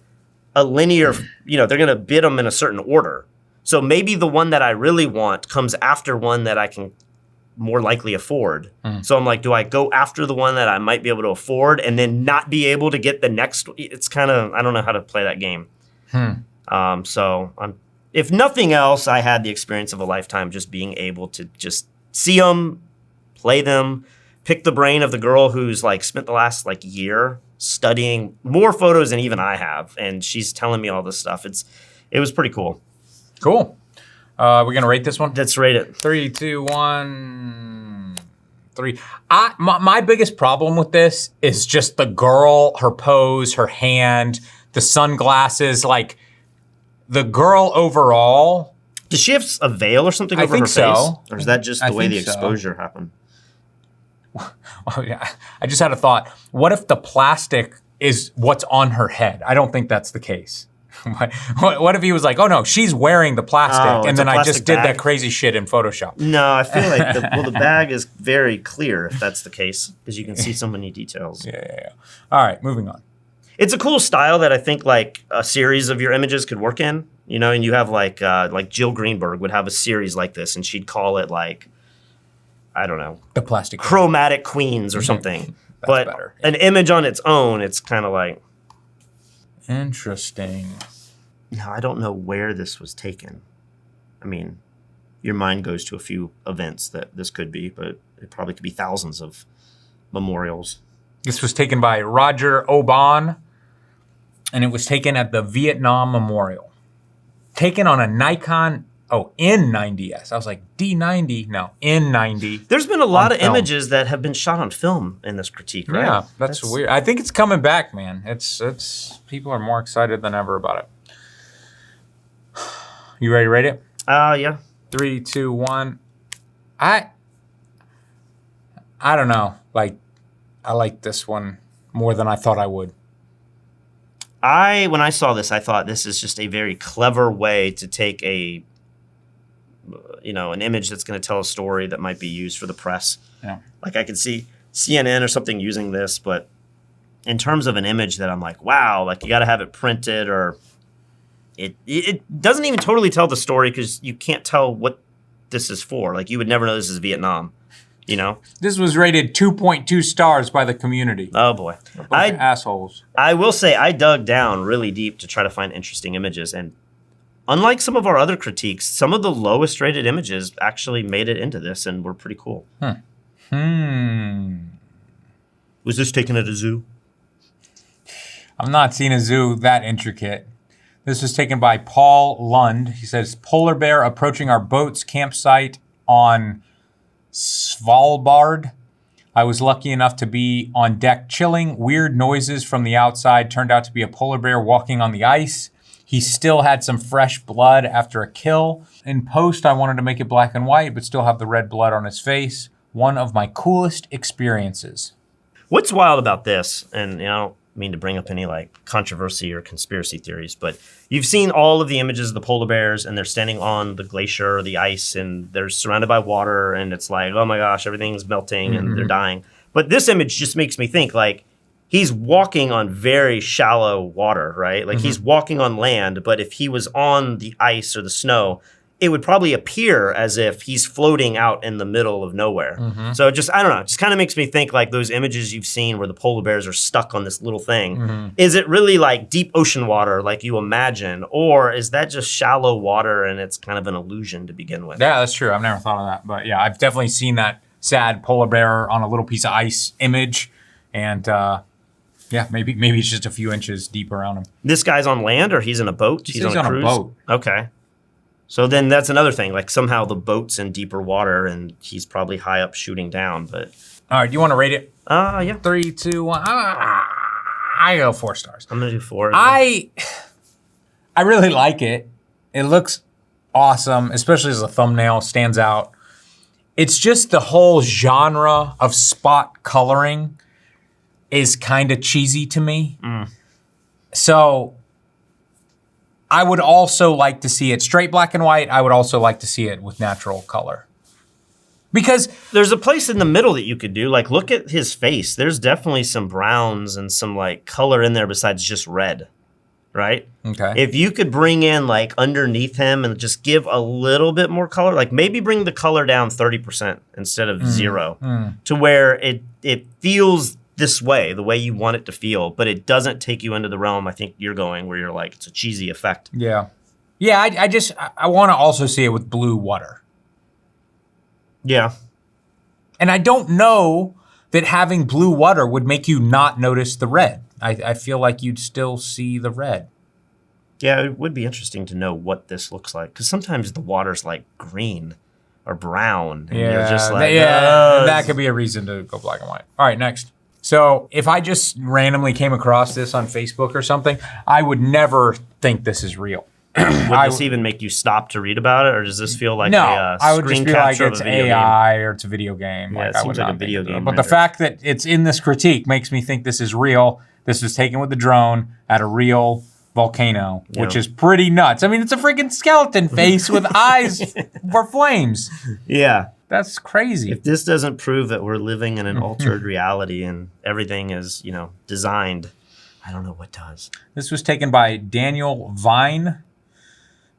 a linear, you know, they're going to bid them in a certain order. So maybe the one that I really want comes after one that I can more likely afford. So I'm like, do I go after the one that I might be able to afford and then not be able to get the next? It's kind of, I don't know how to play that game. So if nothing else, I had the experience of a lifetime just being able to just see them, play them, pick the brain of the girl who's like spent the last like year studying more photos than even I have. And she's telling me all this stuff. It was pretty cool. Cool. We're going to rate this one? Let's rate it. 3, 2, 1, 3. My biggest problem with this is just the girl, her pose, her hand, the sunglasses, like the girl overall. Does she have a veil or something over her face? So. Or is that just the way the exposure happened? Oh, yeah. I just had a thought. What if the plastic is what's on her head? I don't think that's the case. What if he was like, oh no, she's wearing the plastic, and then I just did that crazy shit in Photoshop? No, I feel like the bag is very clear if that's the case, because you can see so many details. Yeah. All right, moving on. It's a cool style that I think like a series of your images could work in, you know, and you have like Jill Greenberg would have a series like this, and she'd call it like, I don't know, the plastic Chromatic Queens or something. But better. An image on its own, it's kind of like. Interesting. Now, I don't know where this was taken. I mean, your mind goes to a few events that this could be, but it probably could be thousands of memorials. This was taken by Roger Oban, and it was taken at the Vietnam Memorial. Taken on a Nikon N90S. I was like, D90? No, N90. There's been a lot of images that have been shot on film in this critique, right? Yeah, that's weird. I think it's coming back, man. It's people are more excited than ever about it. You ready to rate it? Yeah. 3, 2, 1. I don't know. Like, I like this one more than I thought I would. When I saw this, I thought this is just a very clever way to take an image that's going to tell a story that might be used for the press. Yeah. Like I could see CNN or something using this, but in terms of an image that I'm like, wow, like you got to have it printed, or it doesn't even totally tell the story because you can't tell what this is for. Like you would never know this is Vietnam, you know? This was rated 2.2 stars by the community. Oh boy. Assholes. I will say I dug down really deep to try to find interesting images, and unlike some of our other critiques, some of the lowest rated images actually made it into this and were pretty cool. Was this taken at a zoo? I'm not seeing a zoo that intricate. This was taken by Paul Lund. He says, polar bear approaching our boat's campsite on Svalbard. I was lucky enough to be on deck chilling. Weird noises from the outside turned out to be a polar bear walking on the ice. He still had some fresh blood after a kill. In post, I wanted to make it black and white, but still have the red blood on his face. One of my coolest experiences. What's wild about this, and I don't mean to bring up any like controversy or conspiracy theories, but you've seen all of the images of the polar bears and they're standing on the glacier or the ice and they're surrounded by water and it's like, oh my gosh, everything's melting and they're dying. But this image just makes me think like, he's walking on very shallow water, right? Like he's walking on land, but if he was on the ice or the snow, it would probably appear as if he's floating out in the middle of nowhere. So it just, I don't know, it just kind of makes me think like those images you've seen where the polar bears are stuck on this little thing. Is it really like deep ocean water like you imagine? Or is that just shallow water and it's kind of an illusion to begin with? Yeah, that's true. I've never thought of that. But yeah, I've definitely seen that sad polar bear on a little piece of ice image. And yeah, maybe it's just a few inches deep around him. This guy's on land or he's in a boat? He's on a cruise? Boat. Okay. So then that's another thing. Like somehow the boat's in deeper water and he's probably high up shooting down. But all right, do you want to rate it? Yeah. 3, 2, 1. I go 4 stars. I'm gonna do 4. I really like it. It looks awesome, especially as a thumbnail, stands out. It's just the whole genre of spot coloring is kind of cheesy to me. So I would also like to see it straight black and white. I would also like to see it with natural color. Because there's a place in the middle that you could do. Like, look at his face. There's definitely some browns and some like color in there besides just red, right? Okay. If you could bring in like underneath him and just give a little bit more color, like maybe bring the color down 30% instead of 0 to where it feels this way, the way you want it to feel, but it doesn't take you into the realm I think you're going where you're like, it's a cheesy effect. Yeah. Yeah, I want to also see it with blue water. Yeah. And I don't know that having blue water would make you not notice the red. I feel like you'd still see the red. Yeah, it would be interesting to know what this looks like, because sometimes the water's like green or brown, and you're just like, that could be a reason to go black and white. All right, next. So if I just randomly came across this on Facebook or something, I would never think this is real. Would this even make you stop to read about it, or does this feel like a I would just screen feel like capture it's of a video AI game? or it's a video game. Yeah, it seems like a video game. But the fact that it's in this critique makes me think this is real. This was taken with a drone at a real volcano, which is pretty nuts. I mean, it's a freaking skeleton face with eyes for flames. Yeah. That's crazy. If this doesn't prove that we're living in an altered reality and everything is, designed, I don't know what does. This was taken by Daniel Vine.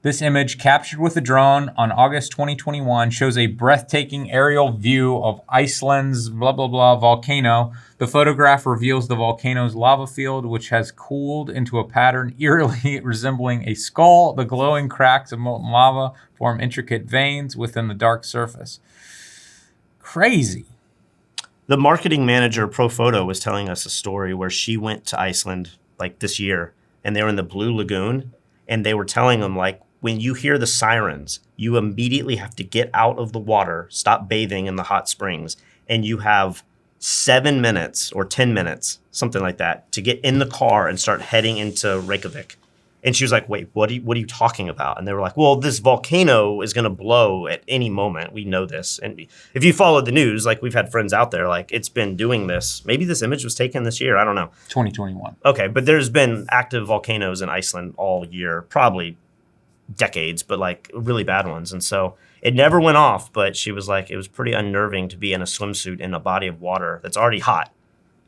This image, captured with a drone on August 2021, shows a breathtaking aerial view of Iceland's blah, blah, blah volcano. The photograph reveals the volcano's lava field, which has cooled into a pattern eerily resembling a skull. The glowing cracks of molten lava form intricate veins within the dark surface. Crazy. The marketing manager of Pro Photo was telling us a story where she went to Iceland like this year, and they were in the Blue Lagoon, and they were telling them like, when you hear the sirens, you immediately have to get out of the water, stop bathing in the hot springs, and you have 7 minutes or 10 minutes, something like that, to get in the car and start heading into Reykjavik. And she was like, wait, what are you talking about? And they were like, well, this volcano is going to blow at any moment. We know this. And if you followed the news, like we've had friends out there, like it's been doing this. Maybe this image was taken this year. I don't know. 2021. Okay, but there's been active volcanoes in Iceland all year, probably decades, but like really bad ones. And so it never went off, but she was like, it was pretty unnerving to be in a swimsuit in a body of water that's already hot.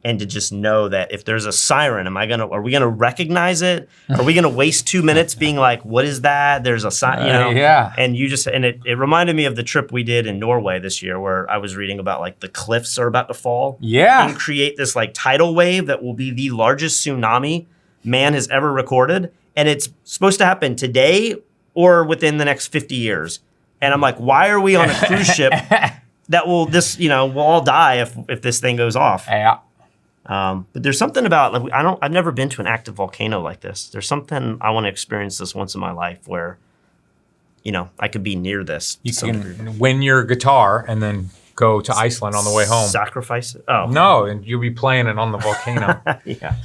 And to just know that if there's a siren, are we gonna recognize it? Are we gonna waste 2 minutes being like, what is that? There's a sign, Yeah. And it reminded me of the trip we did in Norway this year where I was reading about like the cliffs are about to fall. Yeah. And create this like tidal wave that will be the largest tsunami man has ever recorded. And it's supposed to happen today or within the next 50 years. And I'm like, why are we on a cruise ship that we'll all die if this thing goes off? Yeah. But there's something about, like, I've never been to an active volcano like this. There's something I want to experience this once in my life where, I could be near this. You can win your guitar and then go to Iceland on the way home. Sacrifice it? Oh. No, and you'll be playing it on the volcano. Yeah.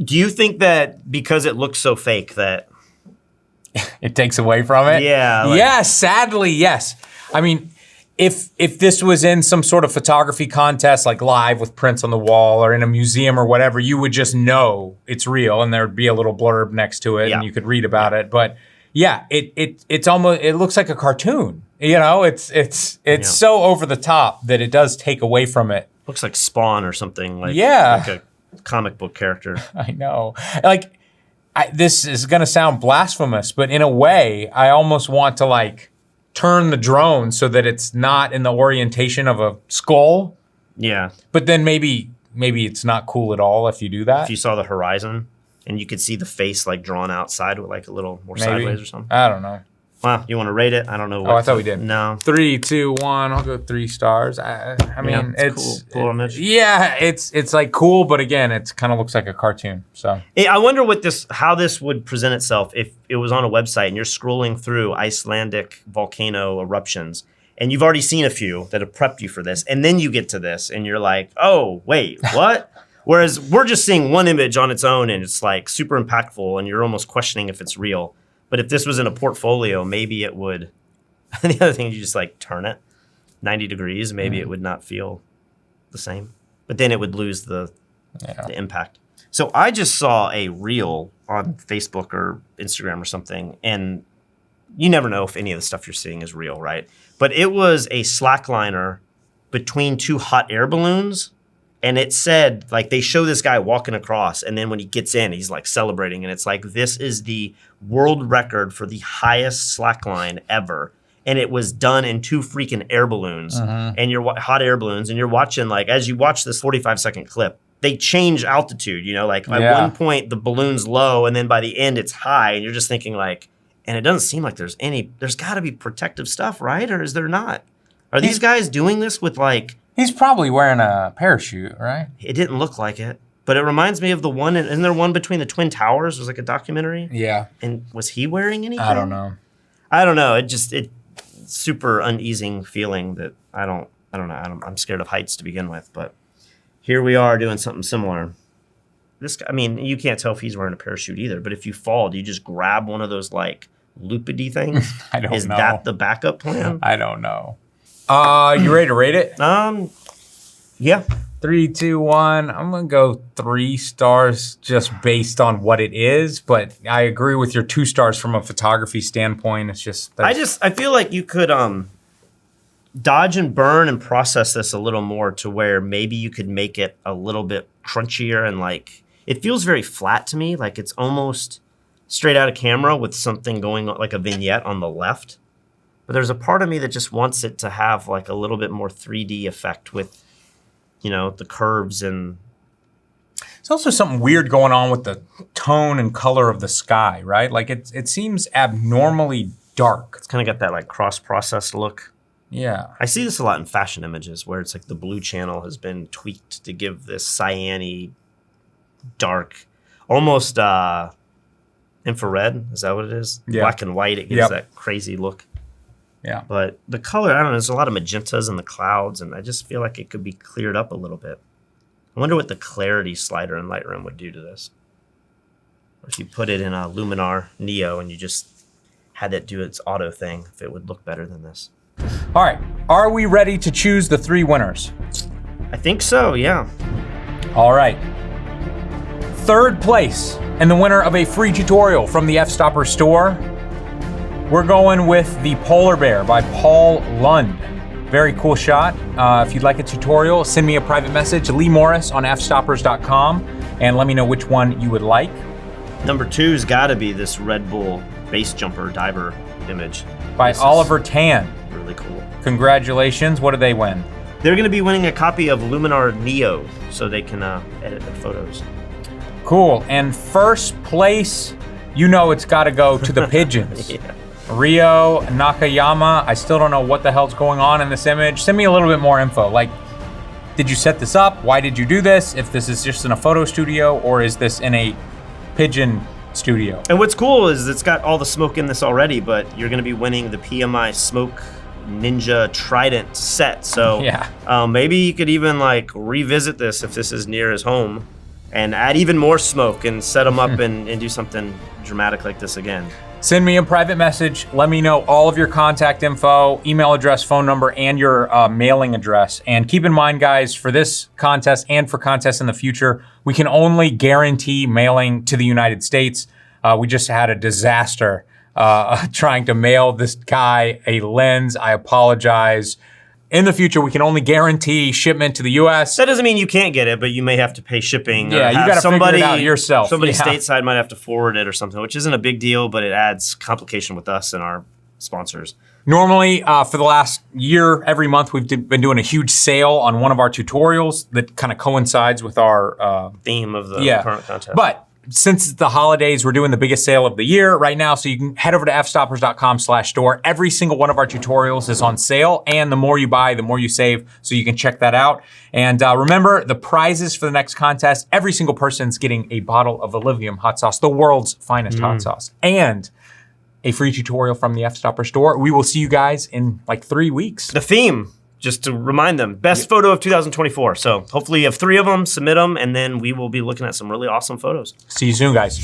Do you think that because it looks so fake that it takes away from it? Yeah. Yes, sadly, yes. I mean, if this was in some sort of photography contest, like live with prints on the wall or in a museum or whatever, you would just know it's real and there'd be a little blurb next to it and you could read about it. But yeah, it's almost, it looks like a cartoon. It's so over the top that it does take away from it. Looks like Spawn or something. Like, yeah. Like comic book character. I know. Like, this is going to sound blasphemous, but in a way, I almost want to like turn the drone so that it's not in the orientation of a skull. Yeah. But then maybe it's not cool at all if you do that. If you saw the horizon and you could see the face like drawn outside with like a little more sideways or something. I don't know. Well, you want to rate it? I don't know. I thought we did. No. 3, 2, 1. I'll go 3 stars. I mean, it's cool image. Yeah, it's like cool, but again, it kind of looks like a cartoon. So I wonder how this would present itself if it was on a website and you're scrolling through Icelandic volcano eruptions and you've already seen a few that have prepped you for this, and then you get to this and you're like, oh wait, what? Whereas we're just seeing one image on its own and it's like super impactful and you're almost questioning if it's real. But if this was in a portfolio, maybe it would. The other thing is you just like turn it 90 degrees. Maybe it would not feel the same. But then it would lose the impact. So I just saw a reel on Facebook or Instagram or something. And you never know if any of the stuff you're seeing is real, right? But it was a slackliner between 2 hot air balloons. And it said, like, they show this guy walking across, and then when he gets in, he's like celebrating. And it's like, this is the world record for the highest slackline ever. And it was done in 2 freaking air balloons, and you're hot air balloons. And you're watching, like, as you watch this 45-second clip, they change altitude, you know, like at one point the balloon's low, and then by the end it's high. And you're just thinking, like, and it doesn't seem like there's got to be protective stuff, right? Or is there not? Are these guys doing this with like... He's probably wearing a parachute, right? It didn't look like it, but it reminds me of the one. Isn't there one between the Twin Towers? It was like a documentary. Yeah. And was he wearing anything? I don't know. It super uneasing feeling that I don't know. I'm scared of heights to begin with, but here we are doing something similar. This guy, I mean, you can't tell if he's wearing a parachute either. But if you fall, do you just grab one of those like loopity things? I don't know. Is that the backup plan? I don't know. You ready to rate it? Yeah. 3, 2, 1. I'm gonna go 3 stars just based on what it is, but I agree with your 2 stars from a photography standpoint. It's just I feel like you could dodge and burn and process this a little more to where maybe you could make it a little bit crunchier, and like it feels very flat to me, like it's almost straight out of camera with something going on, like a vignette on the left. But there's a part of me that just wants it to have like a little bit more 3D effect with, you know, the curves. And it's also something weird going on with the tone and color of the sky, right? Like it seems abnormally dark. It's kind of got that like cross-processed look. Yeah. I see this a lot in fashion images where it's like the blue channel has been tweaked to give this cyan-y, dark, almost infrared. Is that what it is? Yeah. Black and white. It gives that crazy look. Yeah. But the color, I don't know, there's a lot of magentas in the clouds, and I just feel like it could be cleared up a little bit. I wonder what the clarity slider in Lightroom would do to this. Or if you put it in a Luminar Neo and you just had that do its auto thing, if it would look better than this. All right. Are we ready to choose the 3 winners? I think so, yeah. All right. 3rd place and the winner of a free tutorial from the Fstoppers store, we're going with the Polar Bear by Paul Lund. Very cool shot. If you'd like a tutorial, send me a private message, Lee Morris on fstoppers.com, and let me know which one you would like. Number 2's got to be this Red Bull base jumper diver image. By Oliver Tan. Really cool. Congratulations. What did they win? They're going to be winning a copy of Luminar Neo so they can edit their photos. Cool. And 1st place, you know it's got to go to the pigeons. Yeah. Rio Nakayama. I still don't know what the hell's going on in this image. Send me a little bit more info. Like, did you set this up? Why did you do this? If this is just in a photo studio, or is this in a pigeon studio? And what's cool is it's got all the smoke in this already, but you're going to be winning the PMI Smoke Ninja Trident set. So yeah. Maybe you could even like revisit this if this is near his home and add even more smoke and set him up and do something dramatic like this again. Send me a private message. Let me know all of your contact info, email address, phone number, and your mailing address. And keep in mind, guys, for this contest and for contests in the future, we can only guarantee mailing to the United States. We just had a disaster trying to mail this guy a lens. I apologize. in the future, we can only guarantee shipment to the U.S. That doesn't mean you can't get it, but you may have to pay shipping. Yeah, you got to figure it out yourself. Somebody stateside might have to forward it or something, which isn't a big deal, but it adds complication with us and our sponsors. Normally, for the last year, every month, we've been doing a huge sale on one of our tutorials that kind of coincides with our theme of the current contest. But since it's the holidays, we're doing the biggest sale of the year right now. So you can head over to fstoppers.com/store. Every single one of our tutorials is on sale. And the more you buy, the more you save. So you can check that out. And remember, the prizes for the next contest, every single person's getting a bottle of Olivium hot sauce, the world's finest hot sauce. And a free tutorial from the Fstoppers store. We will see you guys in like 3 weeks. The theme, just to remind them, best photo of 2024. So hopefully you have 3 of them, submit them, and then we will be looking at some really awesome photos. See you soon, guys.